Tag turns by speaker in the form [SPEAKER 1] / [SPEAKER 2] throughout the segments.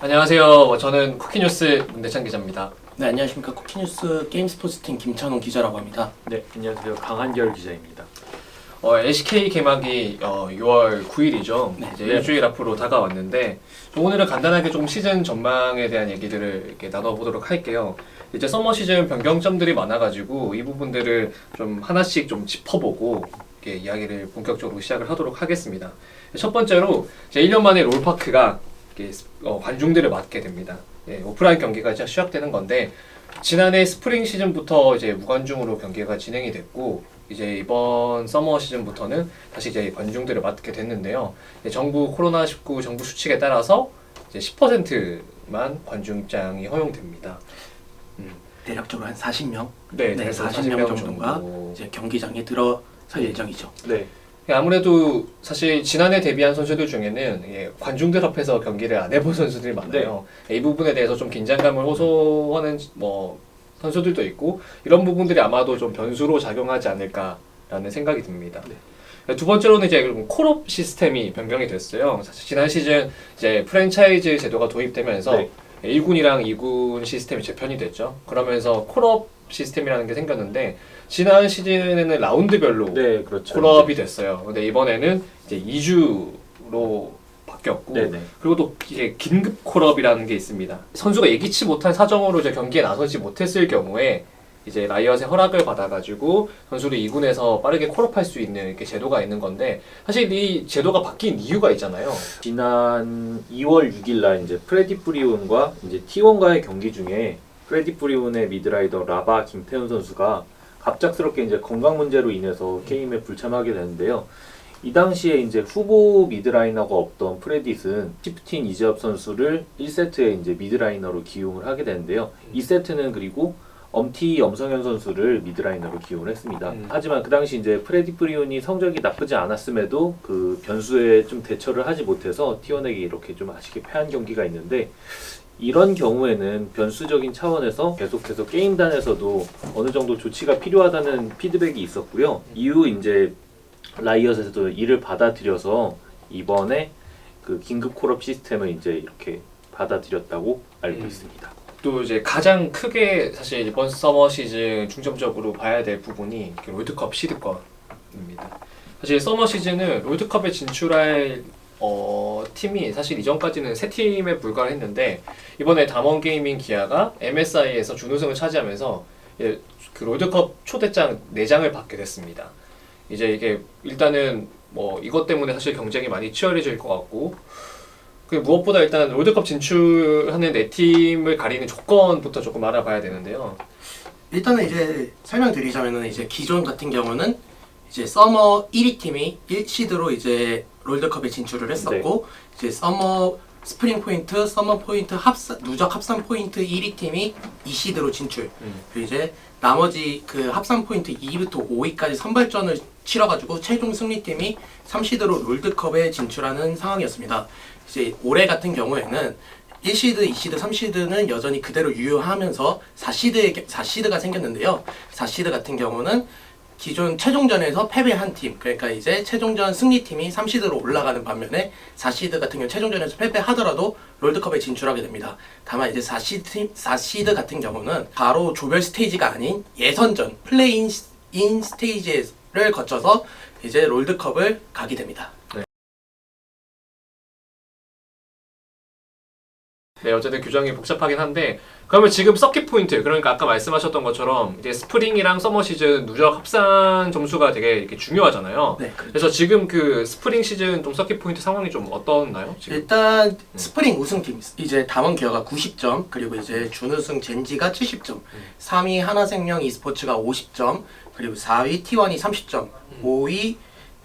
[SPEAKER 1] 안녕하세요. 저는 쿠키뉴스 문대찬 기자입니다.
[SPEAKER 2] 네, 안녕하십니까. 쿠키뉴스 게임스포츠팀 김찬홍 기자라고 합니다.
[SPEAKER 3] 네, 안녕하세요. 강한결 기자입니다.
[SPEAKER 1] LCK 개막이 6월 9일이죠.
[SPEAKER 2] 네.
[SPEAKER 1] 이제 일주일 앞으로 다가왔는데 오늘은 간단하게 좀 시즌 전망에 대한 얘기들을 이렇게 나눠보도록 할게요. 이제 서머 시즌 변경점들이 많아가지고 이 부분들을 좀 하나씩 좀 짚어보고 이렇게 이야기를 본격적으로 시작을 하도록 하겠습니다. 첫 번째로 이제 1년 만에 롤파크가 관중들을 맞게 됩니다. 오프라인 경기가 이제 시작되는 건데 지난해 스프링 시즌부터 이제 무관중으로 경기가 진행이 됐고 이제 이번 서머 시즌부터는 다시 이제 관중들을 맞게 됐는데요. 정부 코로나19 정부 수칙에 따라서 이제 10%만 관중 입장이 허용됩니다.
[SPEAKER 2] 대략적으로 한 40명,
[SPEAKER 1] 네,
[SPEAKER 2] 40명 정도가 이제 경기장에 들어설 예정이죠.
[SPEAKER 3] 네.
[SPEAKER 1] 아무래도 사실 지난해 데뷔한 선수들 중에는 관중들 앞에서 경기를 안 해본 선수들이 많아요. 이 부분에 대해서 좀 긴장감을 호소하는 선수들도 있고 이런 부분들이 아마도 좀 변수로 작용하지 않을까라는 생각이 듭니다. 두 번째로는 이제 콜업 시스템이 변경이 됐어요. 사실 지난 시즌 이제 프랜차이즈 제도가 도입되면서 1군이랑 2군 시스템이 재편이 됐죠. 그러면서 콜업 시스템이라는 게 생겼는데 지난 시즌에는 라운드별로
[SPEAKER 3] 그렇죠.
[SPEAKER 1] 콜업이 됐어요. 근데 이번에는 이제 2주로 바뀌었고 그리고 또 이게 긴급 콜업이라는 게 있습니다. 선수가 예기치 못한 사정으로 이제 경기에 나서지 못했을 경우에 이제 라이엇의 허락을 받아가지고 선수를 2군에서 빠르게 콜업할 수 있는 이렇게 제도가 있는 건데 사실 이 제도가 바뀐 이유가 있잖아요.
[SPEAKER 3] 지난 2월 6일 날 이제 프레디 프리온과 이제 T1과의 경기 중에 프레디 프리온의 미드라이더 라바 김태훈 선수가 갑작스럽게 이제 건강 문제로 인해서 게임에 불참하게 되는데요. 이 당시에 이제 후보 미드라이너가 없던 프레딧은 시프틴 이재엽 선수를 1세트에 이제 미드라이너로 기용을 하게 되는데요. 2세트는 그리고 엄티 엄성현 선수를 미드라이너로 기용을 했습니다. 하지만 그 당시 이제 프레디 프리온이 성적이 나쁘지 않았음에도 그 변수에 좀 대처를 하지 못해서 T1에게 이렇게 좀 아쉽게 패한 경기가 있는데 이런 경우에는 변수적인 차원에서 계속해서 게임단에서도 어느 정도 조치가 필요하다는 피드백이 있었고요. 이후 이제 라이엇에서도 이를 받아들여서 이번에 그 긴급 콜업 시스템을 이제 이렇게 받아들였다고 알고 있습니다.
[SPEAKER 1] 또 이제 가장 크게 사실 이번 서머 시즌 중점적으로 봐야 될 부분이 롤드컵 시드권입니다. 사실 서머 시즌은 롤드컵에 진출할 팀이 사실 이전까지는 3팀에 불과했는데 이번에 담원게이밍 기아가 MSI에서 준우승을 차지하면서 그 롤드컵 초대장 4장을 받게 됐습니다. 이제 이게 일단은 이것 때문에 사실 경쟁이 많이 치열해질 것 같고 그 무엇보다 일단 롤드컵 진출하는 4팀을 가리는 조건부터 조금 알아봐야 되는데요.
[SPEAKER 2] 일단은 이제 설명드리자면은 이제 기존 같은 경우는 이제 서머 1위 팀이 1시드로 이제 롤드컵에 진출을 했었고 이제 서머 스프링 포인트, 서머 포인트 누적 합산 포인트 1위 팀이 2시드로 진출. 그리고 이제 나머지 그 합산 포인트 2위부터 5위까지 선발전을 치러가지고 최종 승리팀이 3시드로 롤드컵에 진출하는 상황이었습니다. 이제 올해 같은 경우에는 1시드, 2시드, 3시드는 여전히 그대로 유효하면서 4시드가 생겼는데요. 4시드 같은 경우는 기존 최종전에서 패배한 팀, 그러니까 이제 최종전 승리팀이 3시드로 올라가는 반면에 4시드 같은 경우 최종전에서 패배하더라도 롤드컵에 진출하게 됩니다. 다만 이제 4시드 같은 경우는 바로 조별 스테이지가 아닌 예선전, 플레이인 스테이지를 거쳐서 이제 롤드컵을 가게 됩니다.
[SPEAKER 1] 네, 어쨌든 규정이 복잡하긴 한데 그러면 지금 서킷 포인트, 그러니까 아까 말씀하셨던 것처럼 이제 스프링이랑 서머 시즌 누적 합산 점수가 되게 이렇게 중요하잖아요.
[SPEAKER 2] 네, 그렇죠.
[SPEAKER 1] 그래서 지금 그 스프링 시즌 좀 서킷 포인트 상황이 좀 어떻나요? 지금?
[SPEAKER 2] 일단 스프링 우승팀 이제 담원 기아가 90점, 그리고 이제 준우승 젠지가 70점, 3위 하나생명 e스포츠가 50점, 그리고 4위 T1이 30점, 5위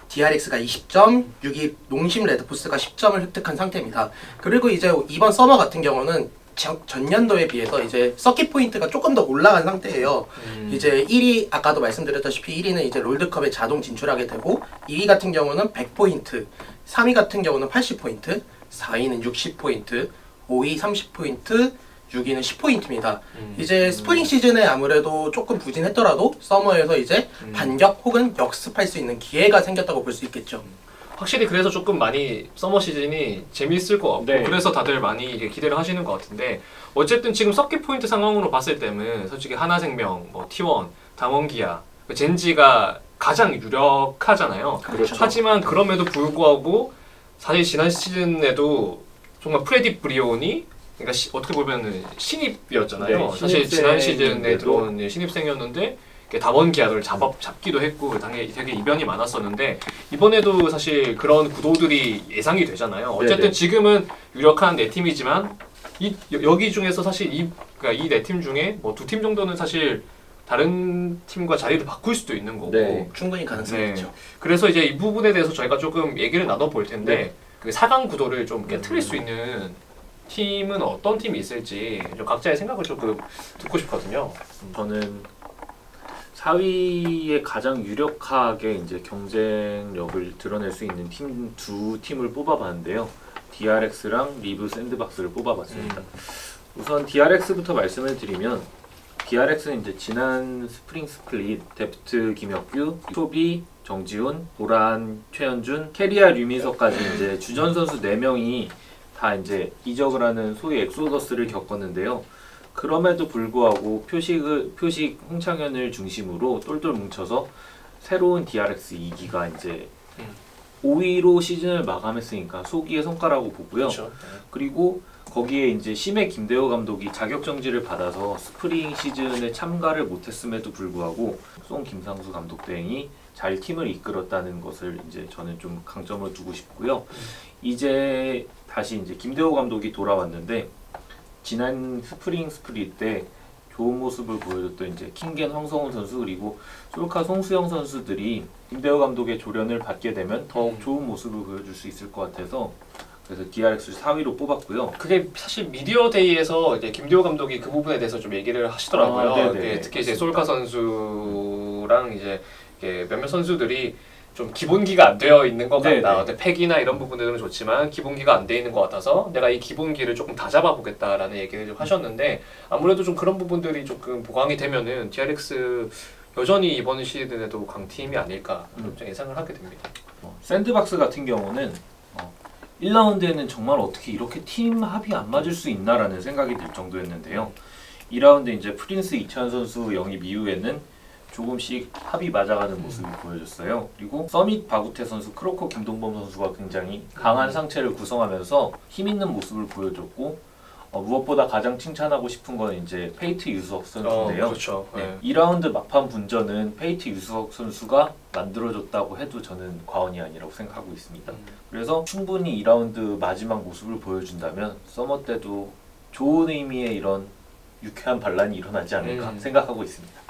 [SPEAKER 2] DRX가 20점, 6위 농심 레드포스가 10점을 획득한 상태입니다. 그리고 이제 이번 서머 같은 경우는 전년도에 비해서 이제 서킷 포인트가 조금 더 올라간 상태예요. 이제 1위 아까도 말씀드렸다시피 1위는 이제 롤드컵에 자동 진출하게 되고 2위 같은 경우는 100포인트, 3위 같은 경우는 80포인트, 4위는 60포인트, 5위 30포인트, 6위는 10포인트입니다. 이제 스프링 시즌에 아무래도 조금 부진했더라도 서머에서 이제 반격 혹은 역습할 수 있는 기회가 생겼다고 볼 수 있겠죠.
[SPEAKER 1] 확실히 그래서 조금 많이 서머 시즌이 재미있을 것 같고
[SPEAKER 3] 네.
[SPEAKER 1] 그래서 다들 많이 이게 기대를 하시는 것 같은데 어쨌든 지금 섭기 포인트 상황으로 봤을 때는 솔직히 하나생명, 뭐 T1, 당원기아, 젠지가 가장 유력하잖아요.
[SPEAKER 3] 그렇죠.
[SPEAKER 1] 하지만 그럼에도 불구하고 사실 지난 시즌에도 정말 프레디 브리온이 그러니까 어떻게 보면은 신입이었잖아요.
[SPEAKER 3] 네,
[SPEAKER 1] 사실 지난 시즌에
[SPEAKER 3] 신입생인데도-
[SPEAKER 1] 들어온 신입생이었는데 담원기아를 잡기도 했고 당연히 되게 이변이 많았었는데 이번에도 사실 그런 구도들이 예상이 되잖아요. 어쨌든
[SPEAKER 3] 네네.
[SPEAKER 1] 지금은 유력한 네 팀이지만 여기 중에서 사실 그러니까 이 네 팀 중에 뭐 두 팀 정도는 사실 다른 팀과 자리를 바꿀 수도 있는 거고
[SPEAKER 3] 네.
[SPEAKER 2] 충분히 가능성이
[SPEAKER 1] 네.
[SPEAKER 2] 있죠.
[SPEAKER 1] 그래서 이제 이 부분에 대해서 저희가 조금 얘기를 나눠볼 텐데
[SPEAKER 3] 네.
[SPEAKER 1] 그 4강 구도를 좀 깨트릴 수 있는 팀은 어떤 팀이 있을지 좀 각자의 생각을 조금 듣고 싶거든요.
[SPEAKER 3] 저는 4위에 가장 유력하게 이제 경쟁력을 드러낼 수 있는 두 팀을 뽑아봤는데요. DRX랑 리브 샌드박스를 뽑아봤습니다. 우선 DRX부터 말씀을 드리면 DRX는 이제 지난 스프링 스플릿 데프트 김혁규, 초비, 정지훈, 보란, 최현준, 캐리아 류민서까지 이제 주전 선수 4명이 다 이제 이적을 하는 소위 엑소더스를 겪었는데요. 그럼에도 불구하고 표식 홍창현을 중심으로 똘똘 뭉쳐서 새로운 DRX 2기가 이제 5위로 시즌을 마감했으니까 소기의 성과라고 보고요.
[SPEAKER 1] 그렇죠.
[SPEAKER 3] 그리고 거기에 이제 심해 김대호 감독이 자격 정지를 받아서 스프링 시즌에 참가를 못했음에도 불구하고 송 김상수 감독 대행이 잘 팀을 이끌었다는 것을 이제 저는 좀 강점을 두고 싶고요. 이제 다시 이제 김대호 감독이 돌아왔는데 지난 스프링 스프릿 때 좋은 모습을 보여줬던 이제 킹겐 황성훈 선수 그리고 솔카 송수영 선수들이 김대호 감독의 조련을 받게 되면 더욱 좋은 모습을 보여줄 수 있을 것 같아서 그래서 DRX를 4위로 뽑았고요.
[SPEAKER 1] 그게 사실 미디어 데이에서 이제 김대호 감독이 그 부분에 대해서 좀 얘기를 하시더라고요.
[SPEAKER 3] 아, 네네.
[SPEAKER 1] 예, 특히 이제 솔카 선수랑 이제 몇몇 선수들이 좀 기본기가 안 되어 있는 것 같다.
[SPEAKER 3] 네네.
[SPEAKER 1] 어떤 팩이나 이런 부분들은 좋지만 기본기가 안 돼 있는 것 같아서 내가 이 기본기를 조금 다잡아 보겠다라는 얘기를 좀 하셨는데 아무래도 좀 그런 부분들이 조금 보강이 되면은 DRX 여전히 이번 시즌에도 강팀이 아닐까 좀 예상을 하게 됩니다.
[SPEAKER 3] 샌드박스 같은 경우는 1라운드에는 정말 어떻게 이렇게 팀 합이 안 맞을 수 있나라는 생각이 들 정도였는데요. 2라운드 이제 프린스 이찬 선수 영입 이후에는 조금씩 합이 맞아가는 모습을 보여줬어요. 그리고 서밋 바구테 선수, 크로커 김동범 선수가 굉장히 강한 상체를 구성하면서 힘 있는 모습을 보여줬고 무엇보다 가장 칭찬하고 싶은 건 이제 페이트 유수석 선수인데요.
[SPEAKER 1] 그렇죠.
[SPEAKER 3] 네, 2라운드 막판 분전은 페이트 유수석 선수가 만들어줬다고 해도 저는 과언이 아니라고 생각하고 있습니다. 그래서 충분히 2라운드 마지막 모습을 보여준다면 서머 때도 좋은 의미의 이런 유쾌한 반란이 일어나지 않을까 생각하고 있습니다.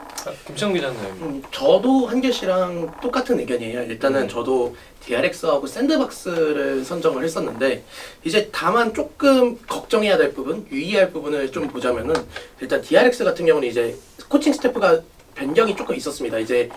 [SPEAKER 1] 김창훈 기자님.
[SPEAKER 2] 저도 한결 씨랑 똑같은 의견이에요. 일단은 저도 DRX하고 샌드박스를 선정을 했었는데 이제 다만 조금 걱정해야 될 부분, 유의할 부분을 좀 보자면은 일단 DRX 같은 경우는 이제 코칭 스태프가 변경이 조금 있었습니다. 이제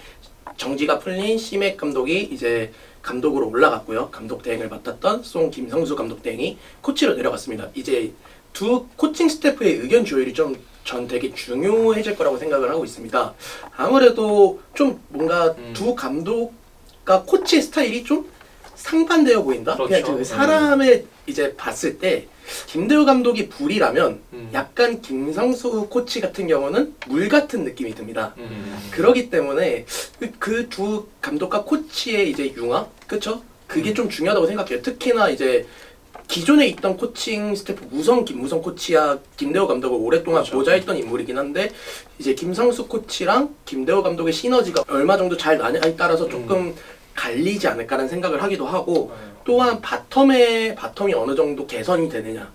[SPEAKER 2] 정지가 풀린 시맥 감독이 이제 감독으로 올라갔고요. 감독 대행을 맡았던 송 김성수 감독 대행이 코치로 내려갔습니다. 이제 두 코칭 스태프의 의견 조율이 좀 전 되게 중요해질 거라고 생각을 하고 있습니다. 아무래도 좀 뭔가 두 감독과 코치의 스타일이 좀 상반되어 보인다?
[SPEAKER 1] 그렇죠.
[SPEAKER 2] 그냥 그 사람을 이제 봤을 때 김대호 감독이 불이라면 약간 김상수 코치 같은 경우는 물 같은 느낌이 듭니다. 그러기 때문에 그 두 감독과 코치의 이제 융화? 그쵸? 그게 좀 중요하다고 생각해요. 특히나 이제 기존에 있던 코칭 스태프 김무성 코치야 김대호 감독을 오랫동안
[SPEAKER 1] 그렇죠.
[SPEAKER 2] 보좌했던 인물이긴 한데 이제 김상수 코치랑 김대호 감독의 시너지가 얼마 정도 잘 나냐에 따라서 조금 갈리지 않을까라는 생각을 하기도 하고 또한 바텀이 어느 정도 개선이 되느냐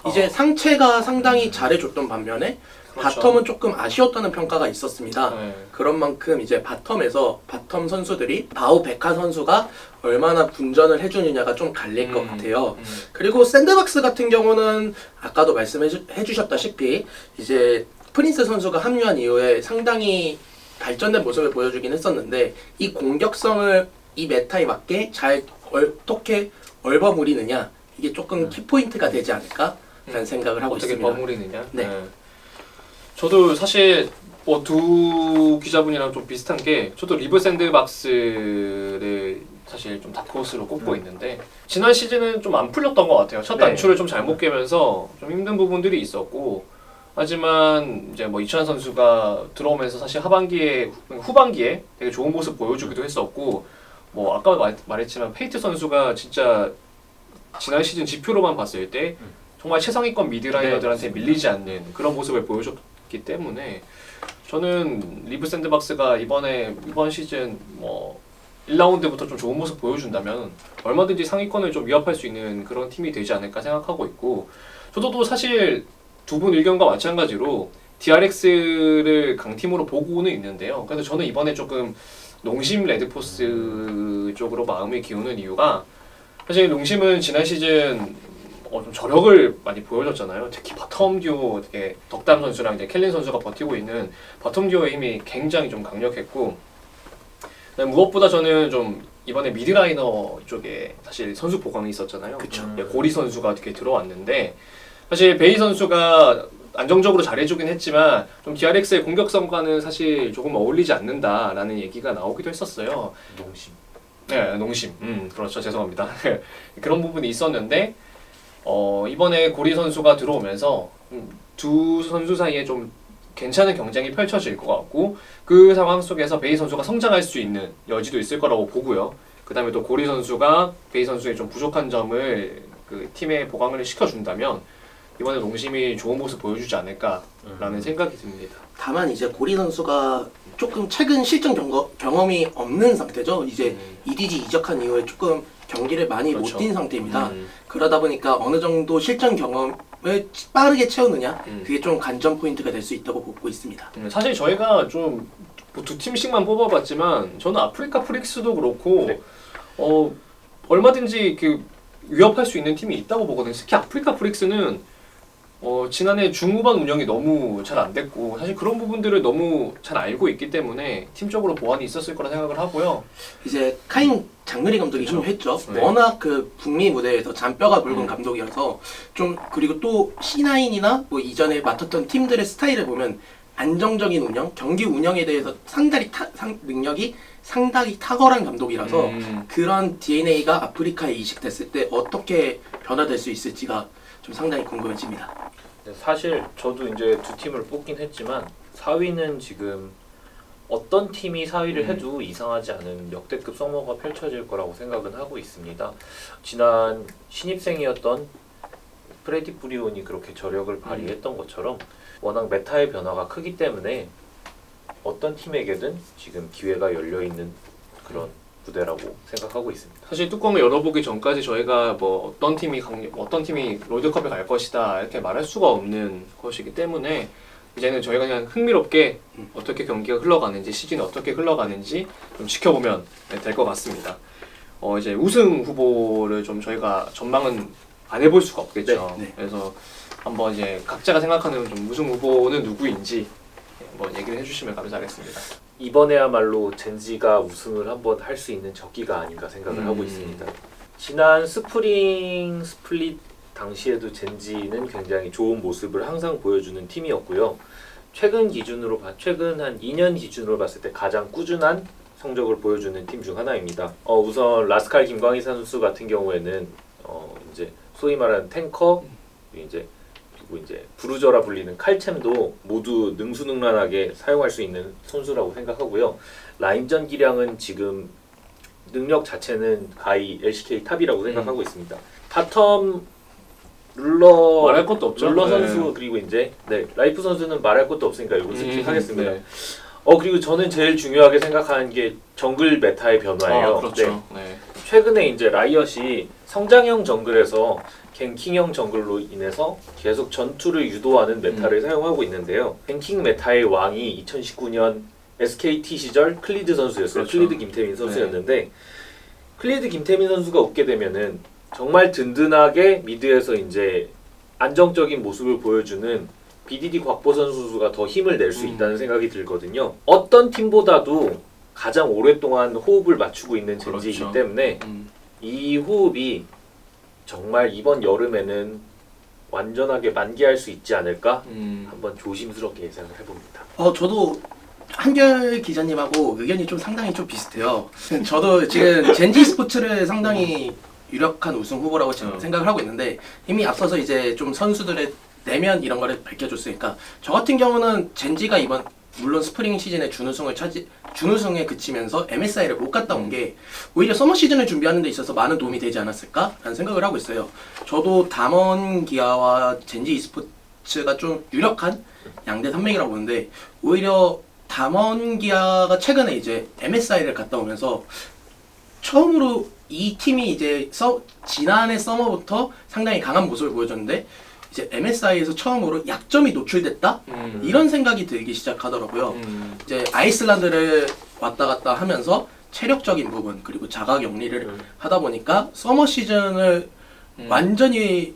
[SPEAKER 2] 이제 상체가 상당히 잘해줬던 반면에
[SPEAKER 1] 그렇죠.
[SPEAKER 2] 바텀은 조금 아쉬웠다는 평가가 있었습니다.
[SPEAKER 1] 네.
[SPEAKER 2] 그런 만큼 이제 바텀 선수들이 바우 베카 선수가 얼마나 분전을 해주느냐가 좀 갈릴 것 같아요. 그리고 샌드박스 같은 경우는 아까도 말씀해 주셨다시피 이제 프린스 선수가 합류한 이후에 상당히 발전된 모습을 보여주긴 했었는데 이 공격성을 이 메타에 맞게 잘 어떻게 얼버무리느냐 이게 조금 키포인트가 되지 않을까라는 생각을 하고
[SPEAKER 1] 어떻게
[SPEAKER 2] 있습니다.
[SPEAKER 1] 버무리느냐.
[SPEAKER 2] 네.
[SPEAKER 1] 저도 사실 두 기자분이랑 좀 비슷한 게 저도 리브 샌드박스를 사실 좀 다크호스로 꼽고 있는데 지난 시즌은 좀 안 풀렸던 것 같아요. 첫
[SPEAKER 3] 네.
[SPEAKER 1] 단추를 좀 잘못 깨면서 좀 힘든 부분들이 있었고 하지만 이제 뭐 이찬 선수가 들어오면서 사실 후반기에 되게 좋은 모습 보여주기도 했었고 뭐 아까 말했지만 페이트 선수가 진짜 지난 시즌 지표로만 봤을 때 정말 최상위권 미드라이너들한테 밀리지 않는 그런 모습을 보여줬기 때문에 저는 리브 샌드박스가 이번 시즌 뭐 1라운드부터 좀 좋은 모습 보여준다면 얼마든지 상위권을 좀 위협할 수 있는 그런 팀이 되지 않을까 생각하고 있고 저도 또 사실 두 분 의견과 마찬가지로 DRX를 강팀으로 보고는 있는데요. 그래서 저는 이번에 조금 농심 레드포스 쪽으로 마음이 기우는 이유가 사실 농심은 지난 시즌 좀 저력을 많이 보여줬잖아요. 특히 바텀 듀오 되게 덕담 선수랑 이제 켈린 선수가 버티고 있는 바텀 듀오의 힘이 굉장히 좀 강력했고 무엇보다 저는 좀 이번에 미드라이너 쪽에 사실 선수 보강이 있었잖아요.
[SPEAKER 2] 그쵸.
[SPEAKER 1] 고리 선수가 어떻게 들어왔는데 사실 베이 선수가 안정적으로 잘해주긴 했지만 좀 DRX의 공격성과는 사실 조금 어울리지 않는다라는 얘기가 나오기도 했었어요.
[SPEAKER 3] 농심.
[SPEAKER 1] 네, 농심. 그렇죠. 죄송합니다. 그런 부분이 있었는데 이번에 고리 선수가 들어오면서 두 선수 사이에 좀 괜찮은 경쟁이 펼쳐질 것 같고 그 상황 속에서 베이 선수가 성장할 수 있는 여지도 있을 거라고 보고요. 그 다음에 또 고리 선수가 베이 선수의 좀 부족한 점을 그 팀에 보강을 시켜준다면 이번에 농심이 좋은 모습 보여주지 않을까라는 생각이 듭니다.
[SPEAKER 2] 다만 이제 고리 선수가 조금 최근 실전 경험이 없는 상태죠. 이제 EDG 이적한 이후에 조금 경기를 많이
[SPEAKER 1] 그렇죠.
[SPEAKER 2] 못 뛴 상태입니다. 그러다 보니까 어느 정도 실전 경험을 빠르게 채우느냐 그게 좀 관전 포인트가 될 수 있다고 보고 있습니다.
[SPEAKER 1] 사실 저희가 좀 두 팀씩만 뽑아봤지만 저는 아프리카 프릭스도 그렇고
[SPEAKER 3] 네.
[SPEAKER 1] 얼마든지 그 위협할 수 있는 팀이 있다고 보거든요. 특히 아프리카 프릭스는 지난해 중후반 운영이 너무 잘 안 됐고 사실 그런 부분들을 너무 잘 알고 있기 때문에 팀적으로 보완이 있었을 거라 생각을 하고요.
[SPEAKER 2] 이제 카인 장르리 감독이
[SPEAKER 1] 그렇죠.
[SPEAKER 2] 좀 했죠.
[SPEAKER 1] 네.
[SPEAKER 2] 워낙 그 북미 무대에서 잔뼈가 굵은 감독이어서 좀 그리고 또 C9이나 뭐 이전에 맡았던 팀들의 스타일을 보면 안정적인 운영, 경기 운영에 대해서 능력이 상당히 탁월한 감독이라서 그런 DNA가 아프리카에 이식됐을 때 어떻게 변화될 수 있을지가 좀 상당히 궁금해집니다.
[SPEAKER 3] 사실 저도 이제 두 팀을 뽑긴 했지만 4위는 지금 어떤 팀이 4위를 해도 이상하지 않은 역대급 서머가 펼쳐질 거라고 생각은 하고 있습니다. 지난 신입생이었던 프레디 브리온이 그렇게 저력을 발휘했던 것처럼 워낙 메타의 변화가 크기 때문에 어떤 팀에게든 지금 기회가 열려있는 그런 무대라고 생각하고 있습니다.
[SPEAKER 1] 사실 뚜껑을 열어보기 전까지 저희가 뭐 어떤 팀이 롤드컵에 갈 것이다 이렇게 말할 수가 없는 것이기 때문에 이제는 저희가 그냥 흥미롭게 어떻게 경기가 흘러가는지 시즌이 어떻게 흘러가는지 좀 지켜보면 될 것 같습니다. 이제 우승 후보를 좀 저희가 전망은 안 해볼 수가 없겠죠.
[SPEAKER 2] 네.
[SPEAKER 1] 그래서 한번 이제 각자가 생각하는 좀 우승 후보는 누구인지 한번 얘기를 해주시면 감사하겠습니다.
[SPEAKER 3] 이번에야말로 젠지가 우승을 한번 할 수 있는 적기가 아닌가 생각을 하고 있습니다. 지난 스프링 스플릿 당시에도 젠지는 굉장히 좋은 모습을 항상 보여주는 팀이었고요. 최근 한 2년 기준으로 봤을 때 가장 꾸준한 성적을 보여주는 팀 중 하나입니다. 우선 라스칼 김광희 선수 같은 경우에는 이제 소위 말하는 탱커, 그리고 이제 부르저라 불리는 칼챔도 모두 능수능란하게 사용할 수 있는 선수라고 생각하고요. 라인전 기량은 지금 능력 자체는 가히 LCK 탑이라고 생각하고 있습니다. 바텀
[SPEAKER 1] 말할 것도 없죠.
[SPEAKER 3] 룰러
[SPEAKER 1] 네.
[SPEAKER 3] 선수 그리고 이제 라이프 선수는 말할 것도 없으니까 이거 스킵하겠습니다.
[SPEAKER 1] 네.
[SPEAKER 3] 그리고 저는 제일 중요하게 생각하는 게 정글 메타의 변화예요.
[SPEAKER 1] 그렇죠. 네.
[SPEAKER 3] 최근에 이제 라이엇이 성장형 정글에서 갱킹형 정글로 인해서 계속 전투를 유도하는 메타를 사용하고 있는데요. 갱킹 메타의 왕이 2019년 SKT 시절 클리드 선수였어요.
[SPEAKER 1] 그렇죠.
[SPEAKER 3] 클리드 김태민 선수였는데 클리드 김태민 선수가 웃게 되면은 정말 든든하게 미드에서 이제 안정적인 모습을 보여주는 BDD 곽보 선수가 더 힘을 낼 수 있다는 생각이 들거든요. 어떤 팀보다도 가장 오랫동안 호흡을 맞추고 있는 젠지이기
[SPEAKER 1] 그렇죠.
[SPEAKER 3] 때문에 이 호흡이 정말 이번 여름에는 완전하게 만개할 수 있지 않을까 한번 조심스럽게 예상을 해봅니다.
[SPEAKER 2] 저도 한결 기자님하고 의견이 좀 상당히 좀 비슷해요. 저도 지금 젠지 스포츠를 상당히 유력한 우승 후보라고 지금 생각을 하고 있는데 이미 앞서서 이제 좀 선수들의 내면 이런 거를 밝혀줬으니까 저 같은 경우는 젠지가 이번 물론 스프링 시즌에 준우승에 그치면서 MSI를 못 갔다 온 게 오히려 서머 시즌을 준비하는 데 있어서 많은 도움이 되지 않았을까라는 생각을 하고 있어요. 저도 담원 기아와 젠지 e스포츠가 좀 유력한 양대 산맥이라고 보는데 오히려 담원 기아가 최근에 이제 MSI를 갔다 오면서 처음으로 이 팀이 이제 지난해 서머부터 상당히 강한 모습을 보여줬는데 이제 MSI에서 처음으로 약점이 노출됐다? 이런 생각이 들기 시작하더라고요. 이제 아이슬란드를 왔다 갔다 하면서 체력적인 부분 그리고 자가 격리를 하다 보니까 서머 시즌을 완전히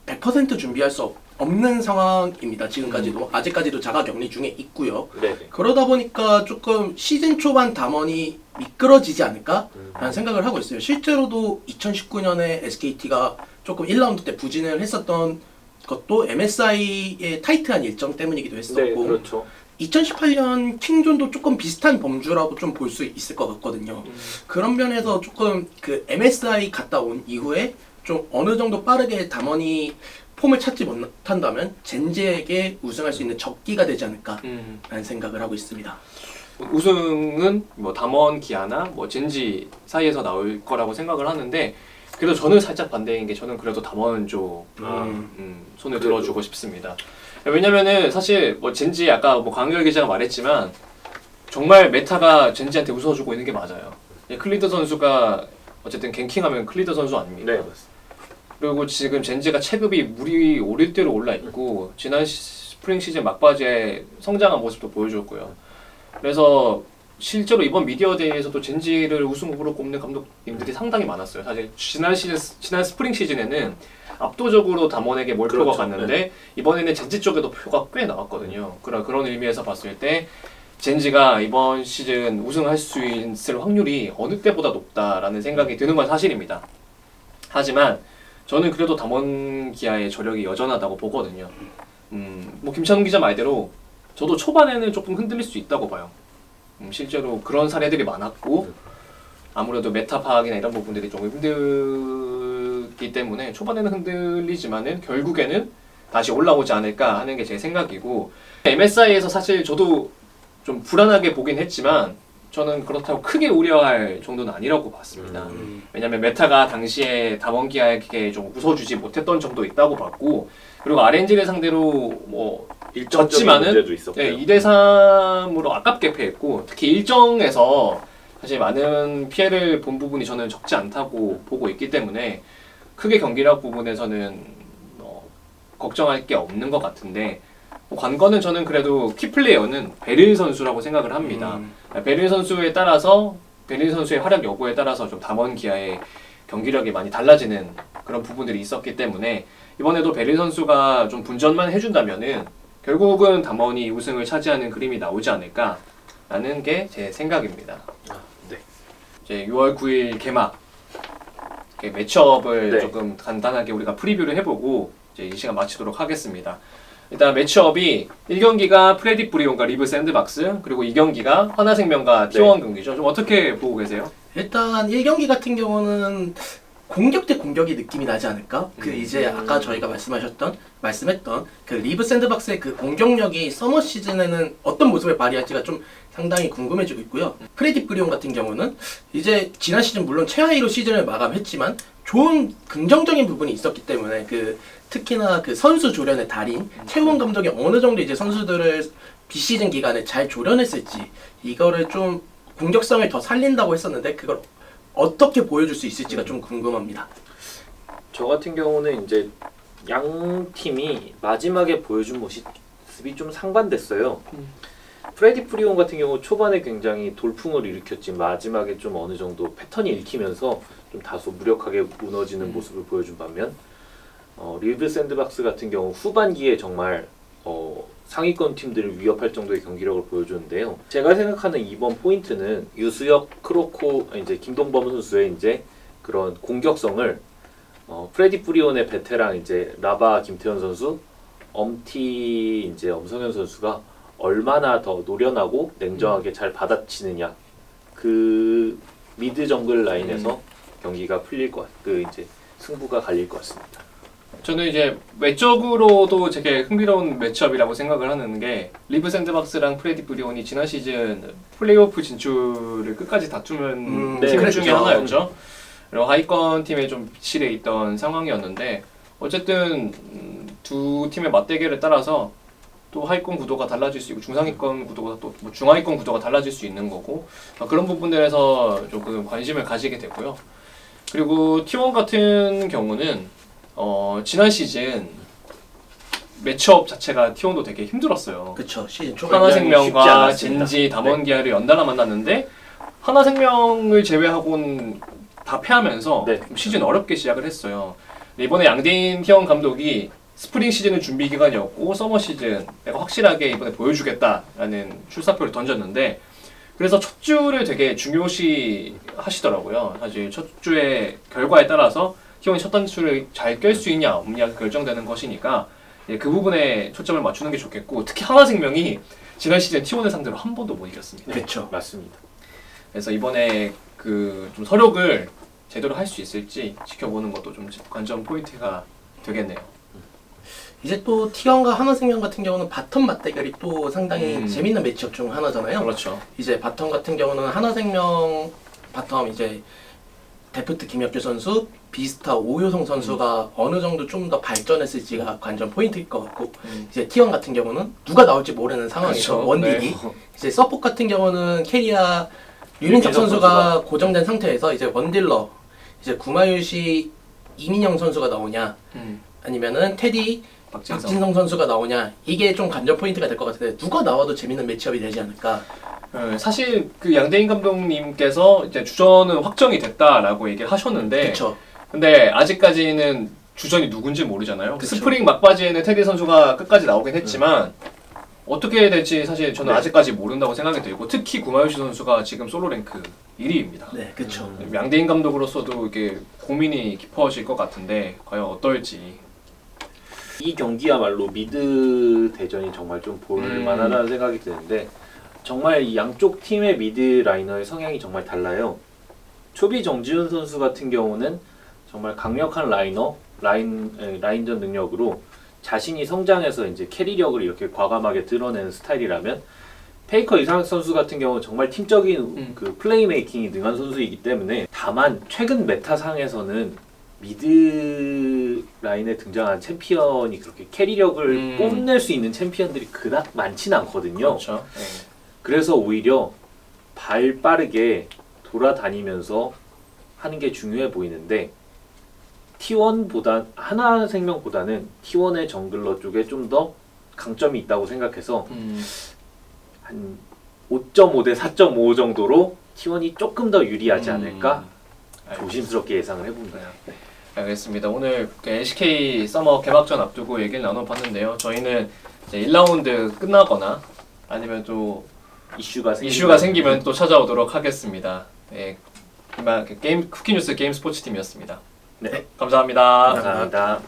[SPEAKER 2] 100% 준비할 수 없는 상황입니다. 지금까지도 아직까지도 자가 격리 중에 있고요.
[SPEAKER 3] 네.
[SPEAKER 2] 그러다 보니까 조금 시즌 초반 담원이 미끄러지지 않을까라는 생각을 하고 있어요. 실제로도 2019년에 SKT가 조금 1라운드 때 부진을 했었던 것도 MSI의 타이트한 일정 때문이기도 했었고
[SPEAKER 3] 네, 그렇죠.
[SPEAKER 2] 2018년 킹존도 조금 비슷한 범주라고 좀 볼 수 있을 것 같거든요. 그런 면에서 조금 그 MSI 갔다 온 이후에 좀 어느 정도 빠르게 담원이 폼을 찾지 못한다면 젠지에게 우승할 수 있는 적기가 되지 않을까라는 생각을 하고 있습니다.
[SPEAKER 1] 우승은 뭐 담원 기아나 뭐 젠지 사이에서 나올 거라고 생각을 하는데 그래도 저는 살짝 반대인 게 저는 그래도 담원 쪽 손을 들어주고 싶습니다. 왜냐면은 사실 뭐 젠지 아까 뭐 강렬 기자가 말했지만 정말 메타가 젠지한테 웃어주고 있는 게 맞아요. 클리드 선수가 어쨌든 갱킹하면 클리드 선수 아닙니까?
[SPEAKER 3] 네, 맞습니다.
[SPEAKER 1] 그리고 지금 젠지가 체급이 물이 오를 대로 올라 있고 지난 스프링 시즌 막바지에 성장한 모습도 보여줬고요. 그래서 실제로 이번 미디어데이에서도 젠지를 우승 후보로 꼽는 감독님들이 상당히 많았어요. 사실 지난 스프링 시즌에는 압도적으로 담원에게 몰표가
[SPEAKER 3] 그렇죠.
[SPEAKER 1] 갔는데
[SPEAKER 3] 네.
[SPEAKER 1] 이번에는 젠지 쪽에도 표가 꽤 나왔거든요. 그런 의미에서 봤을 때 젠지가 이번 시즌 우승할 수 있을 확률이 어느 때보다 높다라는 생각이 드는 건 사실입니다. 하지만 저는 그래도 담원 기아의 저력이 여전하다고 보거든요. 뭐 김찬웅 기자 말대로 저도 초반에는 조금 흔들릴 수 있다고 봐요. 실제로 그런 사례들이 많았고 아무래도 메타 파악이나 이런 부분들이 좀 힘들기 때문에 초반에는 흔들리지만은 결국에는 다시 올라오지 않을까 하는 게 제 생각이고 MSI에서 사실 저도 좀 불안하게 보긴 했지만 저는 그렇다고 크게 우려할 정도는 아니라고 봤습니다. 왜냐면 메타가 당시에 담원기아에게 좀 웃어주지 못했던 점도 있다고 봤고 그리고 RNG를 상대로 뭐 졌지만은
[SPEAKER 3] 문제도 있었고요.
[SPEAKER 1] 네, 2대3으로 아깝게 패했고 특히 일정에서 사실 많은 피해를 본 부분이 저는 적지 않다고 보고 있기 때문에 크게 경기력 부분에서는 걱정할 게 없는 것 같은데 관건은 저는 그래도 키플레이어는 베릴 선수라고 생각을 합니다. 베릴 선수에 따라서 베릴 선수의 활약 여부에 따라서 좀 담원 기아의 경기력이 많이 달라지는 그런 부분들이 있었기 때문에 이번에도 베릴 선수가 좀 분전만 해준다면은 결국은 담원이 우승을 차지하는 그림이 나오지 않을까라는 게 제 생각입니다.
[SPEAKER 3] 네.
[SPEAKER 1] 이제 6월 9일 개막 매치업을
[SPEAKER 3] 네.
[SPEAKER 1] 조금 간단하게 우리가 프리뷰를 해보고 이제 이 시간 마치도록 하겠습니다. 일단 매치업이 1경기가 프레디 브리온과 리브 샌드박스 그리고 2경기가 하나생명과
[SPEAKER 3] 네.
[SPEAKER 1] T1 경기죠. 좀 어떻게 보고 계세요?
[SPEAKER 2] 일단 1경기 같은 경우는 공격 대 공격이 느낌이 나지 않을까? 그 이제 아까 저희가 말씀했던 그 리브 샌드박스의 그 공격력이 서머 시즌에는 어떤 모습을 발휘할지가 좀 상당히 궁금해지고 있고요. 프레디 브리온 같은 경우는 이제 지난 시즌 물론 최하위로 시즌을 마감했지만 좋은 긍정적인 부분이 있었기 때문에 그 특히나 그 선수 조련의 달인 최우원 감독이 어느 정도 이제 선수들을 비시즌 기간에 잘 조련했을지 이거를 좀 공격성을 더 살린다고 했었는데 그걸 어떻게 보여줄 수 있을지가 좀 궁금합니다.
[SPEAKER 3] 저 같은 경우는 이제 양 팀이 마지막에 보여준 모습이 좀 상반됐어요. 프레디 프리온 같은 경우 초반에 굉장히 돌풍을 일으켰지 마지막에 좀 어느 정도 패턴이 읽히면서 좀 다소 무력하게 무너지는 모습을 보여준 반면 리브 샌드박스 같은 경우 후반기에 정말 상위권 팀들을 위협할 정도의 경기력을 보여줬는데요. 제가 생각하는 이번 포인트는 유수혁, 크로코, 이제 김동범 선수의 이제 그런 공격성을 프레디 프리온의 베테랑 이제 라바 김태현 선수, 엄티 이제 엄성현 선수가 얼마나 더 노련하고 냉정하게 잘 받아치느냐 그 미드 정글 라인에서 경기가 풀릴 이제 승부가 갈릴 것 같습니다.
[SPEAKER 1] 저는 이제 외적으로도 되게 흥미로운 매치업이라고 생각을 하는 게 리브 샌드박스랑 프레디 브리온이 지난 시즌 플레이오프 진출을 끝까지 다투는
[SPEAKER 3] 네,
[SPEAKER 1] 팀
[SPEAKER 2] 그랬죠.
[SPEAKER 1] 중에 하나였죠. 그리고 하위권 팀에 좀 비실해 있던 상황이었는데 어쨌든 두 팀의 맞대결에 따라서 또 하위권 구도가 달라질 수 있고 중상위권 구도가 또 뭐 중하위권 구도가 달라질 수 있는 거고 그런 부분들에서 조금 관심을 가지게 되고요. 그리고 T1 같은 경우는 지난 시즌 매치업 자체가 T1도 되게 힘들었어요.
[SPEAKER 2] 그쵸. 시즌 초반.
[SPEAKER 1] 하나생명과
[SPEAKER 3] 쉽지 않았습니다.
[SPEAKER 1] 젠지, 담원기아를 연달아 만났는데 하나생명을 제외하고는 다 패하면서
[SPEAKER 3] 네.
[SPEAKER 1] 좀 시즌 어렵게 시작을 했어요. 근데 이번에 양대인 T1 감독이 스프링 시즌은 준비 기간이었고 서머 시즌 내가 확실하게 이번에 보여주겠다라는 출사표를 던졌는데 그래서 첫 주를 되게 중요시 하시더라고요. 사실 첫 주의 결과에 따라서 T1이 첫 단추를 잘 깰 수 있냐 없냐 결정되는 것이니까 그 부분에 초점을 맞추는 게 좋겠고 특히 하나생명이 지난 시즌 T1을 상대로 한 번도 못 이겼습니다.
[SPEAKER 2] 그쵸.
[SPEAKER 3] 맞습니다.
[SPEAKER 1] 그래서 이번에 그 좀 서력을 제대로 할 수 있을지 지켜보는 것도 좀 관전 포인트가 되겠네요.
[SPEAKER 2] 이제 또 T1과 하나생명 같은 경우는 바텀 맞대결이 또 상당히 재밌는 매치업 중 하나잖아요.
[SPEAKER 1] 그렇죠.
[SPEAKER 2] 이제 바텀 같은 경우는 하나생명 바텀 이제 데프트 김혁규 선수, 비스타 오효성 선수가 어느 정도 좀 더 발전했을지가 관전 포인트일 것 같고 이제 T1 같은 경우는 누가 나올지 모르는 상황이죠.
[SPEAKER 1] 그렇죠.
[SPEAKER 2] 원딜이.
[SPEAKER 1] 네.
[SPEAKER 2] 이제 서포 같은 경우는 캐리아 유민석 선수가 고정된 상태에서 이제 원딜러 이제 구마유시 이민영 선수가 나오냐 아니면은 테디 박진성 선수가 나오냐 이게 좀 관전 포인트가 될 것 같은데 누가 나와도 재밌는 매치업이 되지 않을까.
[SPEAKER 1] 사실 그 양대인 감독님께서 이제 주전은 확정이 됐다라고 얘기를 하셨는데
[SPEAKER 2] 그쵸.
[SPEAKER 1] 근데 아직까지는 주전이 누군지 모르잖아요.
[SPEAKER 2] 그쵸.
[SPEAKER 1] 스프링 막바지에는 테디 선수가 끝까지 나오긴 했지만 어떻게 될지 사실 저는
[SPEAKER 2] 네.
[SPEAKER 1] 아직까지 모른다고 생각이 들고 특히 구마요시 선수가 지금 솔로 랭크 1위입니다.
[SPEAKER 2] 네, 그쵸.
[SPEAKER 1] 양대인 감독으로서도 이게 고민이 깊어질 것 같은데 과연 어떨지.
[SPEAKER 3] 이 경기야말로 미드 대전이 정말 좀 볼만하다는 생각이 드는데 정말 이 양쪽 팀의 미드 라이너의 성향이 정말 달라요. 초비 정지훈 선수 같은 경우는 정말 강력한 라인전 능력으로 자신이 성장해서 이제 캐리력을 이렇게 과감하게 드러내는 스타일이라면 페이커 이상학 선수 같은 경우는 정말 팀적인 그 플레이메이킹이 능한 선수이기 때문에 다만 최근 메타상에서는 미드 라인에 등장한 챔피언이 그렇게 캐리력을 뽐낼 수 있는 챔피언들이 그닥 많지는 않거든요.
[SPEAKER 1] 그렇죠.
[SPEAKER 3] 그래서 오히려 발 빠르게 돌아다니면서 하는 게 중요해 보이는데 하나생명보다는 T1의 정글러 쪽에 좀 더 강점이 있다고 생각해서 한 5.5 대 4.5 정도로 T1이 조금 더 유리하지 않을까 조심스럽게 예상을 해봅니다.
[SPEAKER 1] 알겠습니다. 오늘 LCK 서머 개막전 앞두고 얘기를 나눠봤는데요. 저희는 이제 1라운드 끝나거나 아니면 또
[SPEAKER 3] 이슈가
[SPEAKER 1] 생기면 또 찾아오도록 하겠습니다. 예, 이만 쿠키뉴스 게임 스포츠 팀이었습니다.
[SPEAKER 3] 네,
[SPEAKER 1] 감사합니다.
[SPEAKER 3] 감사합니다.